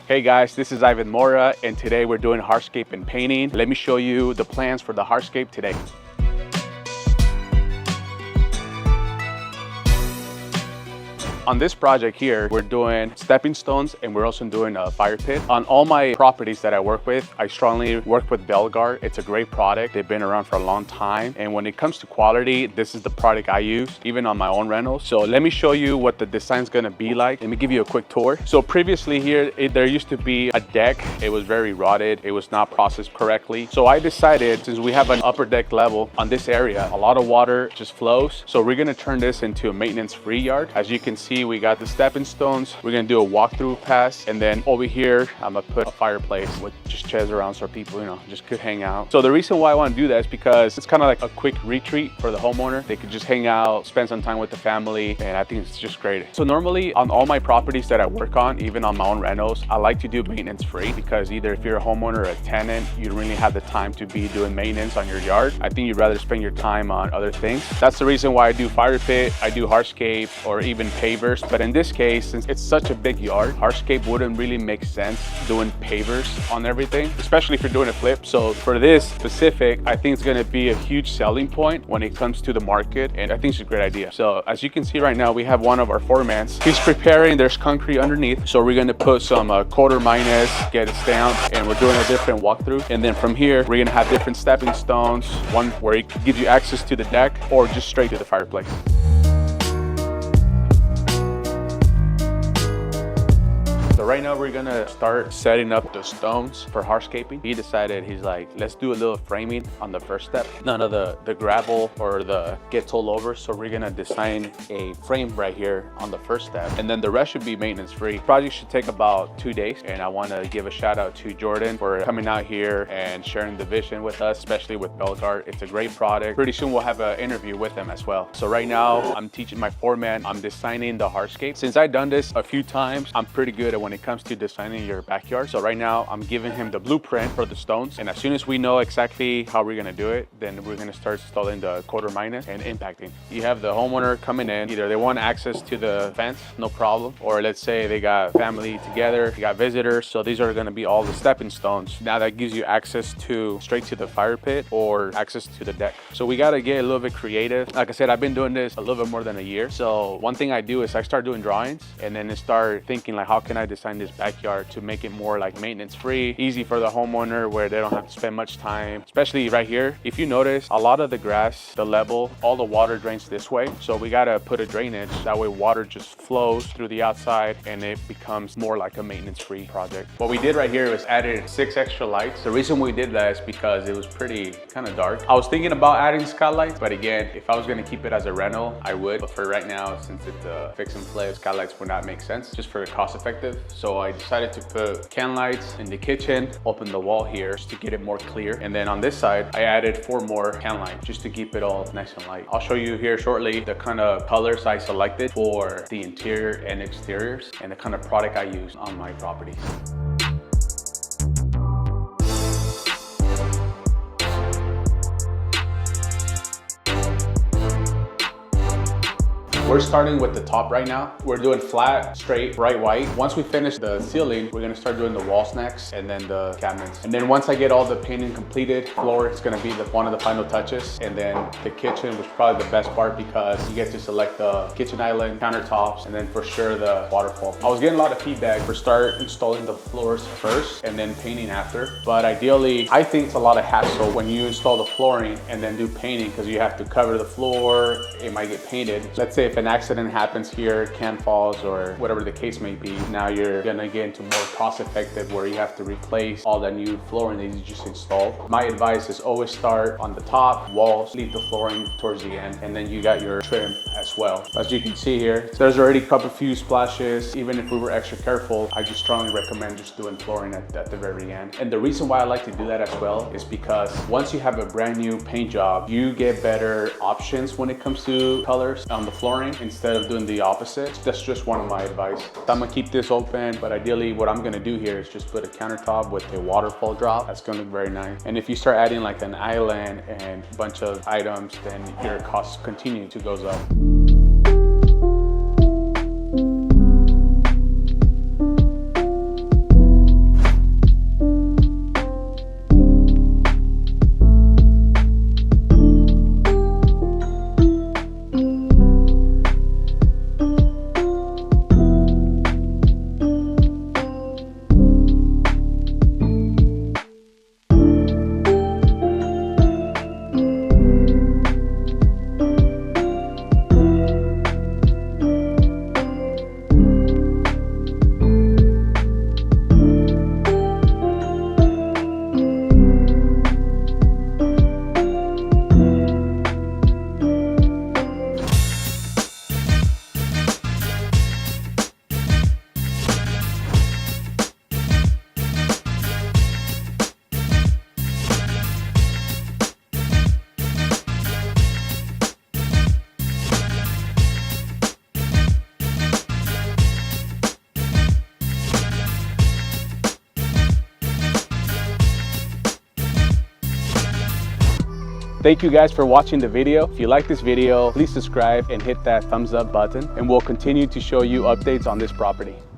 Hey guys, this is Ivan Mora, and today we're doing hardscape and painting. Let me show you the plans for the hardscape today. On this project here, we're doing stepping stones and we're also doing a fire pit. On all my properties that I work with, I strongly work with Belgard. It's a great product. They've been around for a long time. And when it comes to quality, this is the product I use, even on my own rentals. So let me show you what the design's gonna be like. Let me give you a quick tour. So previously here, there used to be a deck. It was very rotted. It was not processed correctly. So I decided, since we have an upper deck level on this area, a lot of water just flows. So we're gonna turn this into a maintenance-free yard. As you can see, we got the stepping stones. We're gonna do a walkthrough pass, and then over here I'm gonna put a fireplace with just chairs around so people, just could hang out. So the reason why I want to do that is because it's kind of like a quick retreat for the homeowner. They could just hang out, spend some time with the family, and I think it's just great. So normally on all my properties that I work on, even on my own rentals, I like to do maintenance free, because either if you're a homeowner or a tenant, you don't really have the time to be doing maintenance on your yard. I think you'd rather spend your time on other things. That's the reason why I do fire pit, I do hardscape, or even pavers. But in this case, since it's such a big yard, hardscape wouldn't really make sense doing pavers on everything, especially if you're doing a flip. So for this specific, I think it's gonna be a huge selling point when it comes to the market, and I think it's a great idea. So as you can see right now, we have one of our foremans. He's preparing, there's concrete underneath. So we're gonna put some quarter minus, get it down, and we're doing a different walkthrough. And then from here, we're gonna have different stepping stones, one where it gives you access to the deck or just straight to the fireplace. So right now we're gonna start setting up the stones for hardscaping. He decided, he's like, let's do a little framing on the first step. None of the gravel or the gets all over. So we're gonna design a frame right here on the first step. And then the rest should be maintenance free. Project should take about 2 days. And I wanna give a shout out to Jordan for coming out here and sharing the vision with us, especially with Belgard. It's a great product. Pretty soon we'll have an interview with them as well. So right now I'm teaching my foreman, I'm designing the hardscape. Since I've done this a few times, I'm pretty good at when it comes to designing your backyard. So right now I'm giving him the blueprint for the stones, and as soon as we know exactly how we're gonna do it, then we're gonna start installing the quarter minus and impacting. You have the homeowner coming in, either they want access to the fence, no problem, or let's say they got family together, they got visitors, so these are gonna be all the stepping stones. Now that gives you access to straight to the fire pit or access to the deck. So we gotta get a little bit creative. Like I said, I've been doing this a little bit more than a year. So one thing I do is I start doing drawings, and then I start thinking like, how can I design this backyard to make it more like maintenance free, easy for the homeowner, where they don't have to spend much time. Especially right here, if you notice, a lot of the grass, the level, all the water drains this way. So we gotta put a drainage, that way water just flows through the outside and it becomes more like a maintenance free project. What we did right here was added 6 extra lights. The reason we did that is because it was pretty kind of dark. I was thinking about adding skylights, but again, if I was gonna keep it as a rental, I would. But for right now, since it's a fix and flip, skylights would not make sense just for cost effective. So I decided to put can lights in the kitchen, open the wall here just to get it more clear. And then on this side, I added 4 more can lights just to keep it all nice and light. I'll show you here shortly the kind of colors I selected for the interior and exteriors and the kind of product I use on my properties. We're starting with the top right now. We're doing flat, straight, bright white. Once we finish the ceiling, we're gonna start doing the walls next, and then the cabinets. And then once I get all the painting completed, floor is gonna be one of the final touches. And then the kitchen, which is probably the best part, because you get to select the kitchen island, countertops, and then for sure the waterfall. I was getting a lot of feedback for start installing the floors first and then painting after. But ideally, I think it's a lot of hassle when you install the flooring and then do painting, because you have to cover the floor, it might get painted. Let's say if an accident happens here, can falls, or whatever the case may be, now you're gonna get into more cost effective where you have to replace all that new flooring that you just installed. My advice is always start on the top, walls, leave the flooring towards the end, and then you got your trim as well. As you can see here, there's already a few splashes. Even if we were extra careful, I just strongly recommend just doing flooring at the very end. And the reason why I like to do that as well is because once you have a brand new paint job, you get better options when it comes to colors on the flooring instead of doing the opposite. That's just one of my advice. I'm gonna keep this open, but ideally what I'm gonna do here is just put a countertop with a waterfall drop. That's gonna look very nice. And if you start adding like an island and a bunch of items, then your costs continue to go up. Thank you guys for watching the video. If you like this video, please subscribe and hit that thumbs up button, and we'll continue to show you updates on this property.